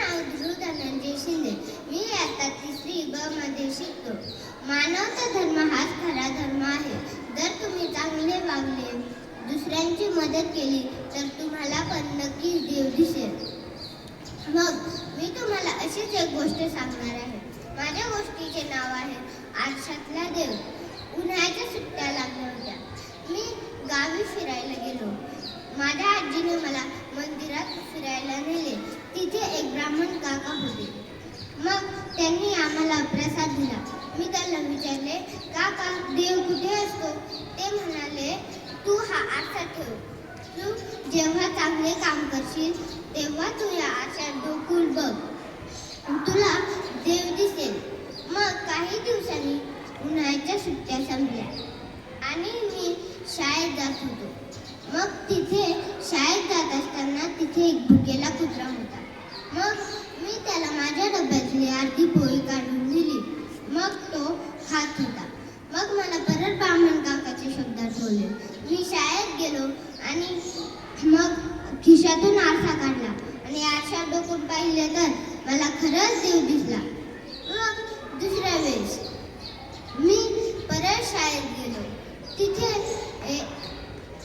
नाव ध्रुव धनंजय शिंदे. मी आता 3री ब मध्ये शिकतो. मानवता धर्म हाच खरा धर्म आहे. जर तुम्ही चांगले वागले, दुसऱ्यांची मदत केली तर तुम्हाला पण नक्कीच देव दिसेल. मग मी तुम्हाला अशीच एक गोष्ट सांगणार आहे. माझ्या गोष्टीचे नाव आहे आरशातला देव. उन्हाळ्याच्या सुट्ट्या लागल्या होत्या. मी गावी फिरायला गेलो. माझ्या आजीने मला मंदिरात फिरायला नेले. तिथे एक ब्राह्मण काका होते. मग त्यांनी आम्हाला प्रसाद दिला. मी त्यांना विचारले, काका, देव कुठे असतो? ते म्हणाले, तू हा आरसा ठेव. तू जेव्हा चांगले काम करशील तेव्हा तू या आरशात डोकून बघ, तुला देव दिसेल. मग काही दिवसांनी उन्हाळ्याच्या सुट्ट्या संपल्या आणि मी शाळेत जात होतो. मग तिथे शाळेत जात असताना तिथे एक भुकेला कुत्रा होता. मग मी त्याला माझ्या डब्यातली अर्धी पोळी काढून दिली. मग तो खात होता. मग मला परत ब्राह्मण काकाचे शब्द आठवले. मी शाळेत गेलो आणि मग खिशातून आरसा काढला आणि आरशात डोकून पाहिले तर मला खरंच देव दिसला. मग दुसऱ्या वेळेस मी परत शाळेत गेलो. तिथे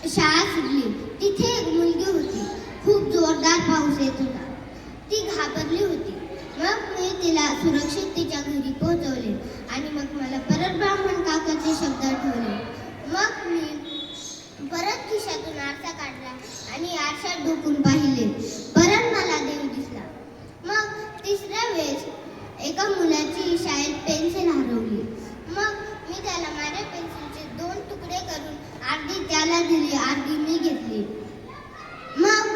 शाळा सुटली. तिथे एक मुलगी होती. खूप जोरदार पाऊस येत होता. ती घाबरली होती. मग मी तिला सुरक्षित तिच्या घरी पोहोचवले आणि मग मला परत ब्राह्मण काकाचे शब्द आठवले. मग मी परत खिशातून आरसा काढला आणि आरशात डोकून पाहिले. परत मला देव दिसला. मग तिसऱ्या वेळेस एका मुलाची शाळेत पेन्सिल हरवली. मग मी त्याला माझ्या पेन्सिलचे 2 तुकडे करून अर्धी त्याला दिली, अर्धी मी घेतली. मग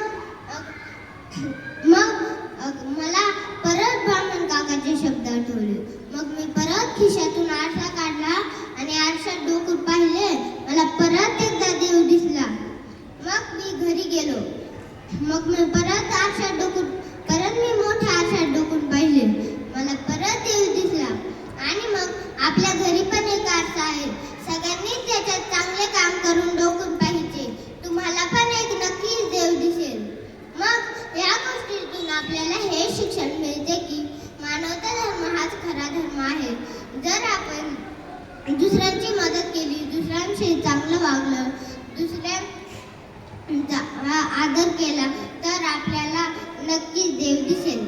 मला परत ब्राह्मण काकाचे शब्द आठवले. मग मी परत खिशातून आरसा काढला आणि आरशात डोकून पाहिले. मला परत एकदा देव दिसला. मग मी घरी गेलो. मग मी परत मी मोठ्या आरशात डोकून पाहिले. मला परत देव दिसला. आणि मग आपल्या घरी पण एक आरसा आहे. सगळ्यांनी त्याच्यात चांगले काम करून डोकून पाहिजे. तुम्हाला पण एक नक्कीच देव दिसेल. मग या गोष्टीतून आपल्याला हे शिक्षण मिळते की मानवता धर्म हाच खरा धर्म आहे. जर आपण दुसऱ्यांची मदत केली, दुसऱ्यांशी चांगलं वागलं, दुसऱ्यांचा आदर केला तर आपल्याला नक्कीच देव दिसेल.